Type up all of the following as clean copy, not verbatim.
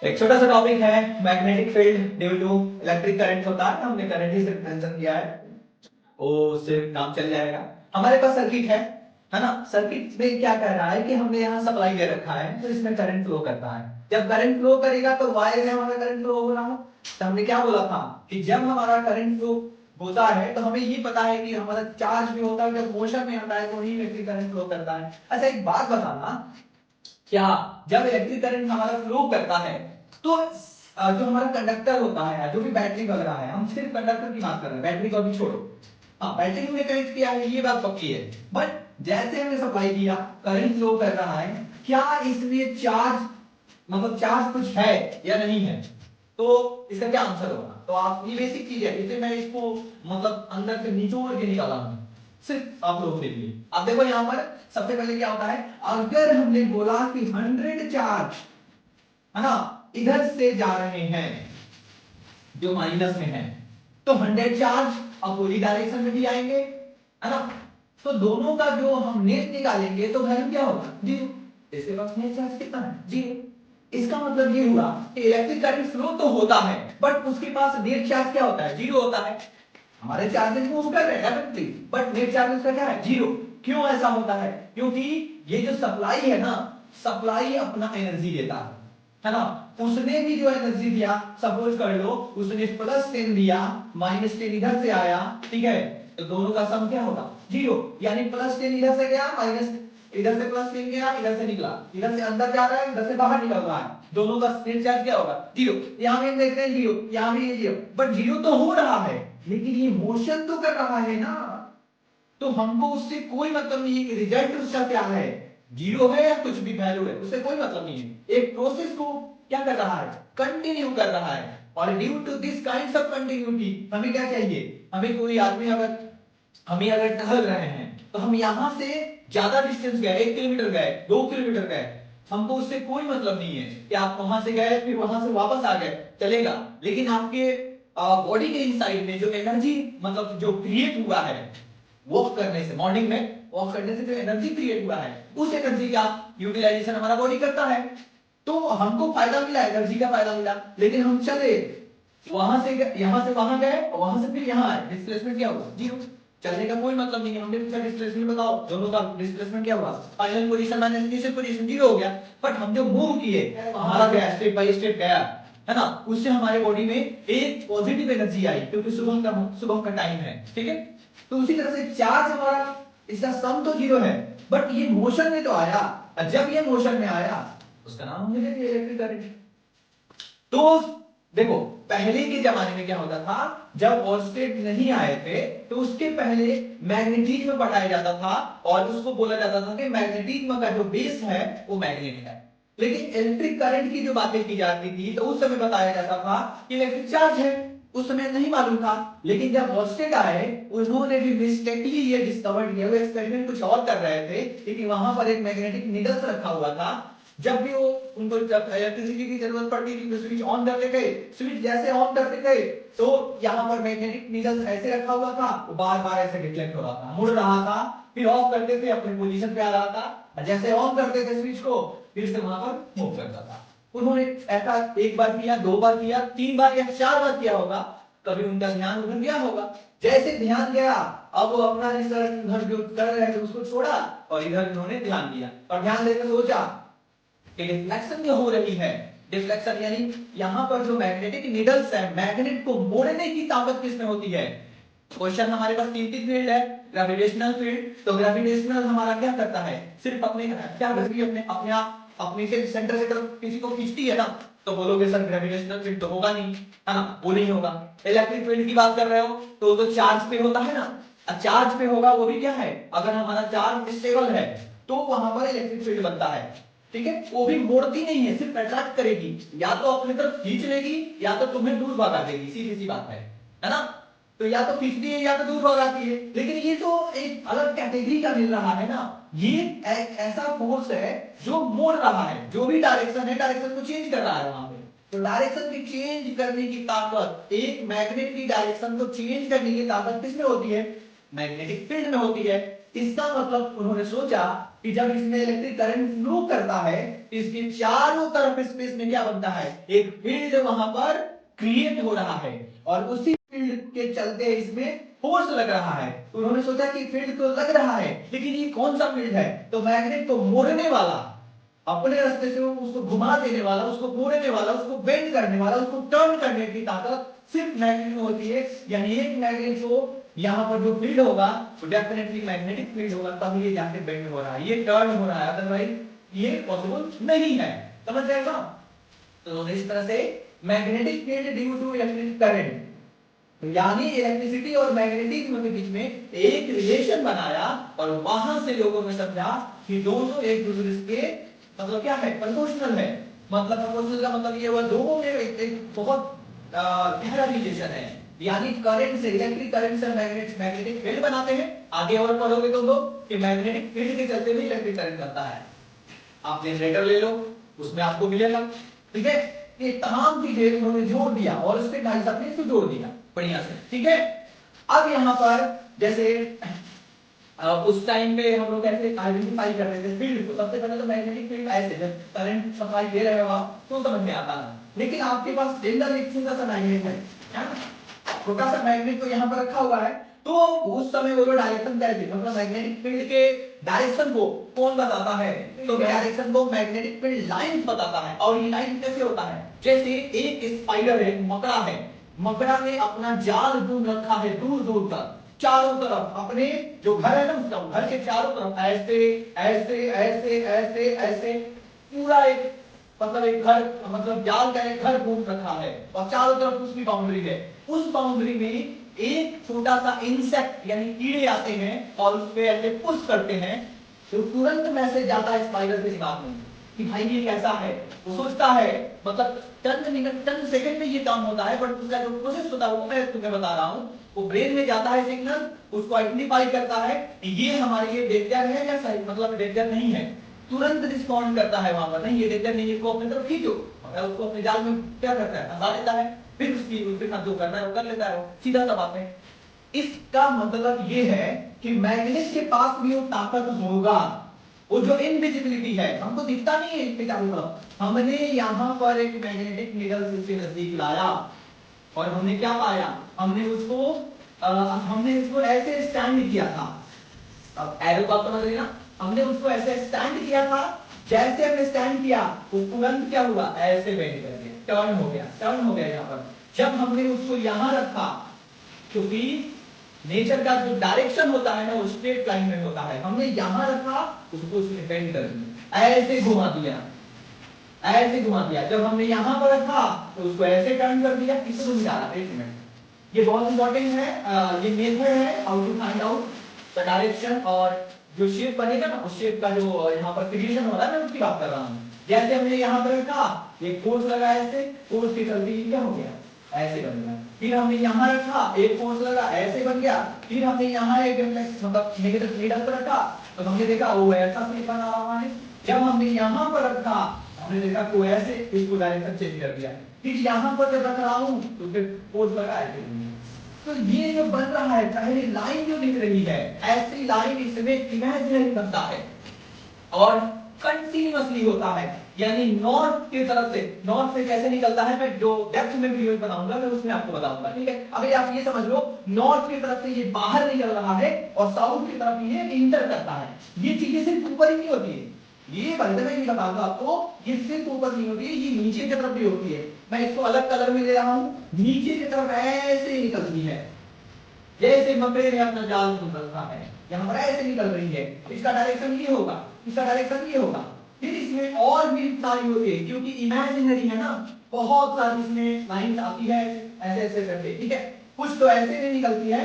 एक छोटा सा टॉपिक है magnetic field due to electric current होता है, हमने करंट ही सिर्फ मेंशन किया है, वो सिर्फ काम चल जाएगा। हमारे पास सर्किट है ना। सर्किट में क्या कह रहा है कि हमने यहाँ सप्लाई दे रखा है, तो इसमें करंट फ्लो करता है। जब करंट फ्लो करेगा तो वायर में हमारा करंट फ्लो हो रहा है। तो हमने क्या बोला था कि जब हमारा करंट फ्लो होता है तो हमें ये पता है कि हमारा चार्ज भी होता है, जब मोशन में आता है तो ही इलेक्ट्रिक करंट फ्लो करता है। अच्छा एक बात बताना, क्या जब इलेक्ट्रिक करंट हमारा फ्लो करता है तो जो हमारा कंडक्टर होता है, जो भी बैटरी वगैरह है, हम सिर्फ कंडक्टर की बात कर रहे हैं, बैटरी को भी छोड़ो। हाँ बैटरी में कनेक्ट किया है, ये बात पक्की है। बट जैसे हमने सप्लाई किया, करंट फ्लो कर रहा है, क्या इसमें चार्ज मतलब चार्ज कुछ है या नहीं है, तो इसका क्या आंसर होगा। तो आप ये बेसिक चीज है, इसे मैं इसको मतलब अंदर से निचोड़ के निकाला हूं सिर्फ आप लोगों के लिए। अब देखो यहां पर सबसे पहले क्या होता है, अगर हमने बोला कि 100 चार्ज है ना इधर से जा रहे हैं जो माइनस में है, तो 100 चार्ज अपोजिट डायरेक्शन में भी आएंगे, है ना। तो दोनों का जो हम नेट निकालेंगे तो वैल्यू क्या होगा, जीरो। इसके पास नेट चार्ज कितना है, जीरो। इसका मतलब ये हुआ कि इलेक्ट्रिक करंट फ्लो तो होता है बट उसके पास नेट चार्ज क्या होता है, जीरो होता है। हमारे चार्जेस मूव कर रहे हैं डेफिनेटली, बट नेट चार्जेस का क्या है, जीरो। क्यों ऐसा होता है, क्योंकि ये जो सप्लाई है ना, सप्लाई अपना एनर्जी देता है ना। उसने भी जो एनर्जी दिया, सपोज कर लो उसने +10 दिया, -10 इधर से आया, ठीक है, तो दोनों का सम क्या होगा, जीरो। यानी +10 इधर से गया, माइनस इधर से +10 गया, इधर से निकला, इधर से अंदर जा रहा है, इधर से बाहर निकल रहा है, दोनों का नेट चार्ज क्या होगा, जीरो। यहां भी हम देखते हैं जीरो, यहां भी ये जीरो, बट जीरो तो हो रहा है लेकिन ये मोशन तो कर रहा है ना। तो हमको उससे कोई मतलब नहीं है कि रिजल्ट उसका क्या है, जीरो है या कुछ भी वैल्यू है, उससे कोई मतलब नहीं है। एक प्रोसेस को क्या कर रहा है, कंटिन्यू कर रहा है। और due to this kind of continuity हमें क्या चाहिए, हमें कोई आदमी अगर हमें अगर टहल रहे हैं तो हम यहां से ज्यादा डिस्टेंस गए, 1 किलोमीटर गए, 2 किलोमीटर गए, हमको उससे कोई मतलब नहीं है कि आप वहां से गए फिर वहां से वापस आ गए, चलेगा। लेकिन आपके बॉडी के इनसाइड में जो एनर्जी मतलब जो क्रिएट हुआ है वॉक करने से, मॉर्निंग में वॉक करने से जो एनर्जी क्रिएट हुआ है, उस एनर्जी का यूटिलाइजेशन हमारा बॉडी करता है। तो हमको फायदा मिला, एनर्जी का फायदा मिला, लेकिन हम चले वहां से यहां से वहां गए और वहां से फिर यहां आए, डिस्प्लेसमेंट क्या हुआ, जीरो। चलने का कोई मतलब नहीं है, हमने पूछा डिस्प्लेसमेंट बताओ, दोनों का डिस्प्लेसमेंट क्या हुआ, final position minus initial position zero हो गया। बट हम जो मूव किए हमारा गया, स्टेप बाय स्टेप गया, है ना, उससे हमारे बॉडी में एक पॉजिटिव एनर्जी आई, क्योंकि सुबह का टाइम है, ठीक है। तो उसी तरह से चार्ज हमारा, इसका सम तो जीरो है बट ये मोशन में तो आया, और जब ये मोशन में आया उसका नाम हमने दे दिया इलेक्ट्रिक करंट। तो देखो पहले के जमाने में क्या होता था, जब वॉल्स्टेड नहीं आए थे तो उसके पहले मैग्नेटिज्म पढ़ाया जाता था और उसको बोला जाता था कि मैग्नेटिज्म का जो बेस है वो मैग्नेट है। लेकिन इलेक्ट्रिक करंट की जो बातें की जाती थी तो उस समय बताया जाता था कि इलेक्ट्रिक चार्ज है, उस समय नहीं मालूम था। लेकिन जब वॉल्स्टेड आए उन्होंने भी मिस्टेकली ये डिस्कवर किया, वो एक्सपेरिमेंट कुछ और कर रहे थे, लेकिन वहां पर एक मैग्नेटिक निडल्स रखा हुआ था। जब भी वो उनको जब इलेक्ट्रिसिटी की जरूरत पड़ती थी तो स्विच ऑन करते गए, स्विच जैसे ऑन करते गए तो यहाँ पर मैग्नेटिक नीडल ऐसे रखा हुआ था, वो बार बार ऐसे डिफ्लेक्ट हो रहा था, मुड़ रहा था, फिर ऑफ करते थे अपने पोजीशन पे आ रहा था, और जैसे ऑन करते थे स्विच को फिर से वहां पर मूव करता था। उन्होंने ऐसा एक बार किया, 2 बार किया, 3 बार या 4 बार किया होगा, कभी उनका ध्यान उधर गया होगा। जैसे ध्यान गया अब वो अपना रिसर्च उधर जो कर रहे थे उसको छोड़ा और इधर उन्होंने ध्यान दिया और ध्यान देकर सोचा डिफ्लेक्शन जो हो रही है, डिफ्लेक्शन यानी यहां पर जो मैग्नेटिक नीडल्स है, मैग्नेट को मोड़ने की ताकत किसमें होती है। क्वेश्चन हमारे पास तीन तीन फील्ड है, ग्रेविटेशनल फील्ड, तो ग्रेविटेशनल हमारा क्या करता है, सिर्फ अपने क्या करती है, अपने अपने आप अपने से सेंटर की तरफ किसी को खींचती है ना। तो बोलोगे सर ग्रेविटेशनल फील्ड तो होगा नहीं, है ना, वो नहीं होगा। इलेक्ट्रिक फील्ड की बात कर रहे हो तो चार्ज पे होता है ना, चार्ज पे होगा, वो भी क्या है, अगर हमारा चार्ज स्टेबल है तो वहां पर इलेक्ट्रिक फील्ड बनता है, ठीक है। वो भी मोड़ती नहीं है, सिर्फ अट्रैक्ट करेगी, या तो अपनी तरफ खींच लेगी या तो तुम्हें दूर भगा देगी, सीधी सी बात है ना। तो या तो खींचती है या तो दूर भगाती है, लेकिन ये तो एक अलग कैटेगरी का मिल रहा है ना। ये एक ऐसा फोर्स है जो मोड़ रहा है, जो भी डायरेक्शन है डायरेक्शन को चेंज कर रहा है वहां पे। तो डायरेक्शन की चेंज करने की ताकत, एक मैग्नेट की डायरेक्शन को चेंज करने की ताकत किसमें होती है, मैग्नेटिक फील्ड में होती है। इसका मतलब उन्होंने सोचा कि जब इसमें इलेक्ट्रिक करंट फ्लो करता है, इसके चारों तरफ स्पेस में क्या बनता है, एक फील्ड वहां पर क्रिएट हो रहा है, और उसी फील्ड के चलते इसमें फोर्स लग रहा है। तो उन्होंने सोचा कि फील्ड तो लग रहा है, लेकिन ये कौन सा फील्ड है, तो मैग्नेट को मोड़ने वाला, अपने रास्ते से उसको घुमा देने वाला, उसको मोड़ने वाला, उसको बेंड करने वाला, उसको टर्न करने की ताकत सिर्फ मैग्नेट में होती है। यानी एक मैग्नेट को यहाँ पर जो फील्ड होगा वो डेफिनेटली मैग्नेटिक फील्ड होगा, तब ये जाके बेंड हो रहा है, ये टर्न हो रहा है, अदरवाइज ये पॉसिबल नहीं है। समझ रहे हो? तो इस तरह से magnetic field due to electric current, यानी इलेक्ट्रिसिटी और मैग्नेटिज्म के बीच में एक रिलेशन बनाया, और वहां से लोगों ने समझा कि दोनों एक दूसरे के मतलब क्या है, प्रोपोर्शनल है। मतलब प्रोपोर्शनल का मतलब ये हुआ दोनों में एक बहुत गहरा रिलेशन है। यानी करंट से, इलेक्ट्रिक करंट से मैग्नेटिक फील्ड बनाते हैं। आगे और पढ़ोगे तुम लोग कि मैग्नेटिक फील्ड के चलते भी इलेक्ट्रिक करंट बनता है। आप जनरेटर ले लो, उसमें आपको मिलेगा, ठीक है। ये तमाम चीजें उन्होंने जोड़ दिया और उसके ढाई अपने इसको जोड़ दिया बढ़िया से, ठीक है। अब यहाँ पर जैसे उस टाइम पे हम लोग ऐसे आइडेंटिफाई कर रहे थे फील्ड को, सबसे पहले तो मैग्नेटिक फील्ड ऐसे जब करंट सप्लाई दे रहे हो आप तो समझ में आता है, लेकिन आपके पास सिलेंडर एक छोटा सा मैग्नेट है, छोटा सा मैग्नेट को यहाँ पर रखा हुआ है, तो उस समय वो डायरेक्शन तय थी, मतलब मैग्नेटिक फील्ड के डायरेक्शन को कौन बताता है, तो डायरेक्शन को मैग्नेटिक फील्ड लाइन बताता है। और ये लाइन कैसे होता है, जैसे एक स्पाइडर है, मकड़ा है, मकड़ा ने अपना जाल बुन रखा है दूर दूर तक, चारों तरफ अपने जो घर है ना उसका, घर के चारों तरफ ऐसे ऐसे ऐसे ऐसे ऐसे पूरा एक मतलब एक घर, मतलब जाल का एक घर घूम रखा है, और चारों तरफ उसकी बाउंड्री है। उस बाउंड्री में एक छोटा सा इंसेक्ट यानी कीड़े आते हैं और उस पे ऐसे पुश करते हैं, तो तुरंत मैसेज जाता है स्पाइडर के दिमाग में कि भाई ये कैसा है। वो सोचता है, मतलब चंद मिनट चंद सेकंड में ये काम होता है, बट उसका जो प्रोसेस होता है वो मैं तुम्हें बता रहा हूँ। वो ब्रेन में जाता है सिग्नल, उसको आइडेंटिफाई करता है कि ये हमारे लिए डेंजर है या सही, मतलब डेंजर नहीं है, तुरंत रिस्पॉन्ड करता है वहां पर, नहीं ये डेंजर नहीं है, इसको अपनी तरफ खींचो, और उसको अपने जाल में क्या करता है, फंसा लेता है, फिर उसके साथ जो करना है वो कर लेता है, सीधा सा बात है। इसका मतलब ये है कि मैग्नेट के पास भी वो ताकत होगा, वो जो इनविजिबिलिटी है, हमको दिखता नहीं है इसके चारों तरफ। हमने यहाँ पर एक मैग्नेटिक नीडल उसके नजदीक लाया और हमने क्या पाया, हमने उसको ऐसे स्टैंड किया था। अब एरो बात समझ रही ना, हमने उसको ऐसे स्टैंड किया था, जैसे हमने स्टैंड किया वो तुरंत क्या हुआ, ऐसे बेंड कर दिया, टर्न हो गया, टर्न हो गया। यहाँ पर जब हमने उसको यहाँ रखा, क्योंकि नेचर का जो डायरेक्शन होता है ना वो स्ट्रेट लाइन में होता है, हमने यहाँ रखा उसको उसने बेंड कर दिया, ऐसे घुमा दिया, ऐसे घुमा दिया। जब हमने यहाँ पर रखा तो उसको ऐसे टर्न कर दिया, किसको समझा रहा, एक मिनट, ये बहुत इंपॉर्टेंट है। ये मेथड है how to find out the direction, और जो शेप बनेगा ना उस शेप का जो यहाँ पर क्रिएशन हो रहा है मैं उसकी बात कर रहा हूँ। जैसे हमने यहाँ पर रखा, एक फोर्स लगा, ऐसे फोर्स के चलते क्या हो गया, ऐसे बन गया। फिर हमने यहाँ रखा, एक फोर्स लगा, ऐसे बन गया। फिर हमने यहाँ एक मतलब नेगेटिव नीडल पर रखा तो हमने देखा वो ऐसा शेप बना रहा है। जब हमने यहाँ पर रखा हमने देखा को ऐसे, इसको डायरेक्शन चेंज कर दिया। फिर यहाँ पर जब रख रहा हूँ तो फिर फोर्स लगा, ऐसे। तो ये जो बन रहा है, पहले लाइन जो दिख रही है, ऐसी लाइन इसमें इमेजिनरी बनता है और कंटिन्यूअसली होता है। यानी नॉर्थ की तरफ से, नॉर्थ से कैसे निकलता है मैं जो डेप्थ में वीडियो बनाऊंगा मैं उसमें आपको बताऊंगा, ठीक है। अभी आप ये समझ लो, नॉर्थ की तरफ से ये बाहर निकल रहा है और साउथ की तरफ ये इंटर करता है। ये चीजें सिर्फ ऊपर ही नहीं होती है, ये बंद में ये बताऊंगा आपको, ये सिर्फ ऊपर नहीं होती है, ये नीचे की तरफ भी होती है। मैं इसको अलग कलर में ले रहा हूँ, नीचे की तरफ ऐसे ही निकलती है, जैसे मकड़े ने अपना जाल रखा है, यहाँ पर ऐसे निकल रही है। इसका डायरेक्शन ये होगा, इसका डायरेक्शन ये होगा। फिर इसमें और भी सारी होती है, क्योंकि इमेजिनरी है ना, बहुत सारी इसमें लाइन आती है ऐसे ऐसे करके, ठीक है। कुछ तो ऐसे नहीं निकलती है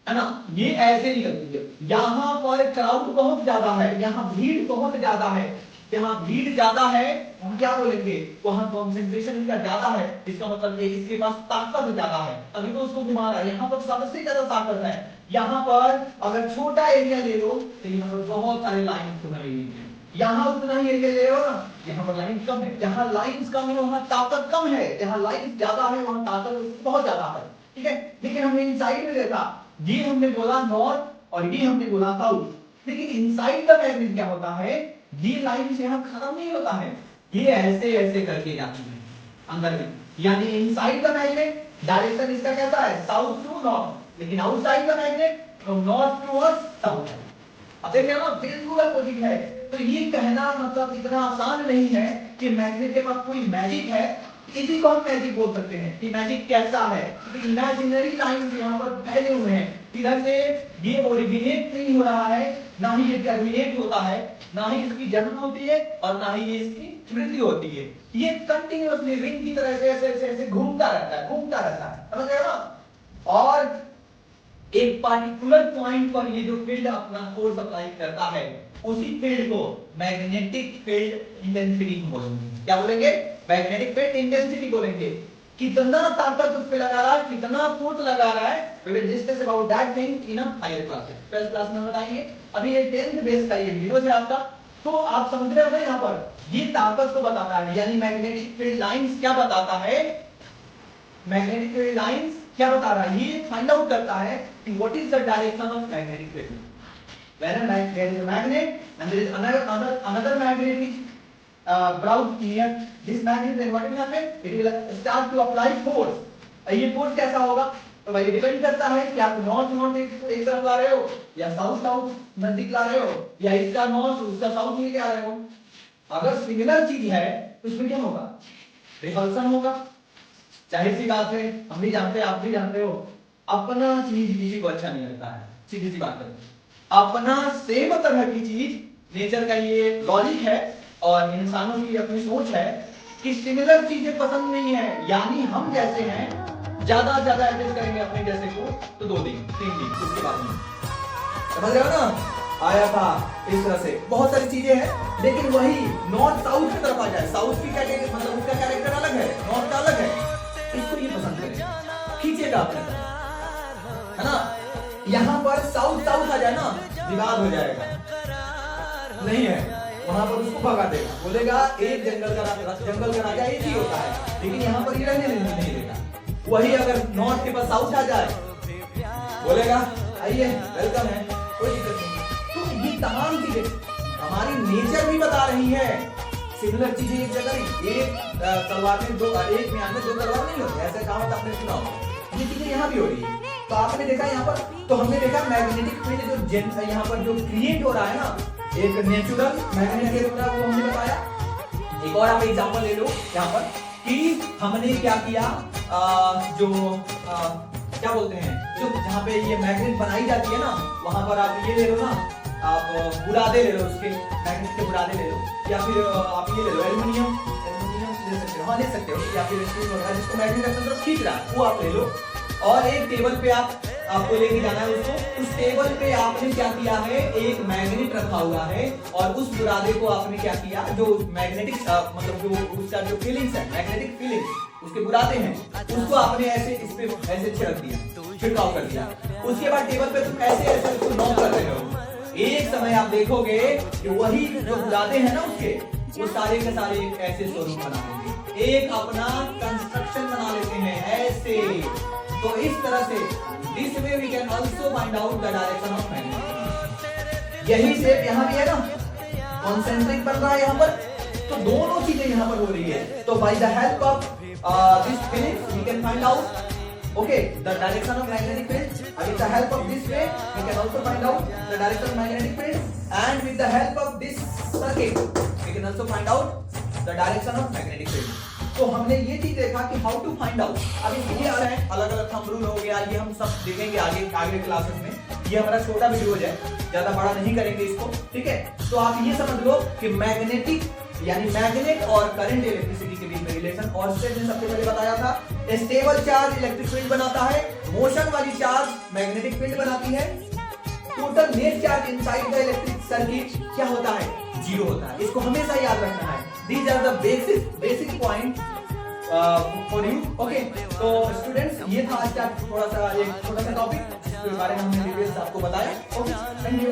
ना, ये ऐसे निकलती है। यहाँ पर क्राउड बहुत ज्यादा है, यहाँ भीड़ बहुत ज्यादा है, यहाँ भीड़ ज्यादा है, हम क्या बोलेंगे, वहां कॉन्सेंट्रेशन इनका ज्यादा है, इसका मतलब ये इसके पास ताकत ज्यादा है, अभी तो उसको घुमा रहा है। यहाँ पर सबसे ज्यादा ताकत है। यहाँ पर अगर छोटा एरिया ले लो तो यहाँ पर बहुत सारे लाइन मिलेंगे, यहाँ उतना ही एरिया ले लो ना, यहाँ पर लाइन कम है। जहाँ लाइंस कम है वहां ताकत कम है, जहाँ लाइंस ज्यादा है वहां ताकत बहुत ज्यादा है, ठीक है। लेकिन हमने इन साइड में देखा, ये हमने बोला नॉर्थ और ये हमने बोला साउथ। लेकिन इनसाइड द मैग्नेट क्या होता है, ये लाइन से यहाँ खत्म नहीं होता है, ये ऐसे ऐसे करके जाती है अंदर में, यानी इनसाइड द मैग्नेट डायरेक्शन इसका कैसा है, साउथ टू नॉर्थ, लेकिन outside the magnet from north towards south है। अब देखिए ना बिल्कुल अपोजिट है। तो ये कहना मतलब इतना आसान नहीं है कि मैग्नेट के पास कोई मैजिक है, इसी को हम मैजिक बोल सकते हैं कि मैजिक कैसा है, क्योंकि इमेजिनरी लाइन यहाँ पर फैले हुए हैं, इधर से ये ओरिजिनेट नहीं हो रहा है, ना ही ये टर्मिनेट होता है, ना ही इसकी जन्म होती है और ना ही ये इसकी मृत्यु होती है, ये कंटिन्यूअसली रिंग की तरह से ऐसे ऐसे ऐसे घूमता रहता है, घूमता रहता है, समझ रहे हो ना। और एक पार्टिकुलर पॉइंट पर ये जो फील्ड अपना फोर्स अप्लाई करता है, उसी फील्ड को मैग्नेटिक फील्ड इंटेंसिटी बोलेंगे। क्या बोलेंगे, मैग्नेटिक फील्ड इंटेंसिटी बोलेंगे। कितना ताकत उस पे लगा रहा है, कितना फोर्स लगा रहा है, we will discuss about that thing in a higher class, first class में बताएंगे। अभी ये 10th बेस का ये वीडियो है आपका, तो आप समझ रहे हो यहाँ पर ये ताकत को बताता है, यानी मैग्नेटिक फील्ड लाइंस क्या बताता है, मैग्नेटिक फील्ड लाइंस क्या बता रहा है, ये फाइंड आउट करता है कि what is the direction of magnetic field. When there is a magnet and there is another magnet is brought near this magnet, then what will happen? It will start to apply force. ये force कैसा होगा, तो भाई depend करता है कि आप north north एक तरफ ला रहे हो या साउथ साउथ नजदीक ला रहे हो, या इसका नॉर्थ उसका साउथ लेके आ रहे हो। अगर सिमिलर चीज है तो इसमें क्या होगा, रिपल्सन होगा। जाहिर सी बात है, हम भी जानते हैं, आप भी जानते हो, अपना चीज किसी को अच्छा नहीं लगता है, सीधी सी बात है। अपना सेम तरह की चीज नेचर का ये लॉजिक है और इंसानों की अपनी सोच है कि सिमिलर चीजें पसंद नहीं है, यानी हम जैसे हैं ज्यादा एडजस्ट करेंगे अपने जैसे को तो 2 दिन 3 दिन उसके बाद में, समझ रहे हो ना। आया था इस तरह से बहुत सारी चीजें हैं, लेकिन वही नॉर्थ साउथ की तरफ आ जाए, साउथ की कैटेगरी मतलब उसका कैरेक्टर अलग है, नॉर्थ का अलग है, इसको ये पसंद करेगा, खींचेगा अपने तरफ, है ना। यहाँ पर साउथ साउथ आ जाए ना, विवाद हो जाएगा, नहीं है, वहां पर उसको भगा देगा, बोलेगा एक जंगल का राजा एक ही होता है, लेकिन यहाँ पर ये रहने नहीं देगा। वही अगर नॉर्थ के पास साउथ आ जाए, बोलेगा आइए वेलकम है, कोई दिक्कत नहीं। तो ये तमाम चीजें हमारी नेचर भी बता रही है, सिमिलर चीजें एक जगह नहीं, एक तलवार में दो, एक म्यान में 2 तलवार नहीं होती, ऐसा कहावत आपने सुना होगा, ये चीजें यहाँ भी हो रही है। तो आपने देखा यहाँ पर, तो हमने देखा मैग्नेटिक फील्ड जो यहाँ पर जो क्रिएट हो रहा है ना, एक नेचुरल मैग्नेट के द्वारा, वो हमने बताया। एक और आप एग्जांपल ले लो यहाँ पर कि हमने क्या किया, क्या बोलते हैं, जो जहाँ पे ये मैग्नेट बनाई जाती है ना, वहां पर आप ये ले लो ना, आप बुरादे ले लो, उसके मैग्नेट के बुरादे ले लो, या फिर आप ये ले लो एल्युमिनियम ले सकते हो, हाँ ले सकते हो, या फिर स्टील वगैरह जिसको मैग्नेट अपनी तरफ खींच रहा है, वो आप ले लो। और एक टेबल पे आपको लेके जाना है उसको, उस टेबल पे आपने क्या किया है, एक मैग्नेट रखा हुआ है, और उस बुरादे को आपने क्या किया, जो मैग्नेटिक मतलब जो उसका जो फीलिंग्स है, मैग्नेटिक फीलिंग्स उसके बुरादे हैं, उसको आपने ऐसे इस पे ऐसे छिड़क दिया, छिड़काव कर दिया। उसके बाद टेबल पे तुम ऐसे ऐसे उसको नॉक कर रहे हो, एक समय आप देखोगे कि वही जो बुरादे हैं ना उसके, वो सारे के सारे एक ऐसे स्वरूप बना लेंगे, एक अपना कंस्ट्रक्शन बना लेते हैं ऐसे। तो इस तरह से this way we can also find out the direction of magnet. यही शेप यहाँ भी है ना, कॉन्सेंट्रिक बन रहा है यहाँ पर, तो दोनों चीजें यहाँ पर हो रही है। तो by the help of this Philips we can find out okay the direction of magnetic field, and with the help of this way we can also find out the direction of magnetic field, and with the help of this circuit we can also find out the direction of magnetic field। तो हमने ये चीज देखा कि how to find out. अब इसके आ रहे हैं अलग अलग थंब रूल हो गया, ये हम सब देखेंगे आगे क्लासेस में। ये हमारा छोटा वीडियो हो जाए, ज्यादा बड़ा नहीं करेंगे इसको, ठीक है। तो आप ये समझ लो कि मैग्नेटिक यानी मैग्नेट और करंट इलेक्ट्रिसिटी के बीच में रिलेशन, और सबसे पहले बताया था स्टेबल चार्ज इलेक्ट्रिक फील्ड बनाता है, मोशन वाली चार्ज मैग्नेटिक फील्ड बनाती है, total net charge inside the electric circuit क्या होता है, 0 होता है। इसको हमेशा याद रखना है। These are the basic point for you, okay? तो स्टूडेंट्स ये था आज का थोड़ा सा एक छोटा सा टॉपिक जिसके बारे में हमने डिटेल्स आपको बताया। Okay, thank you.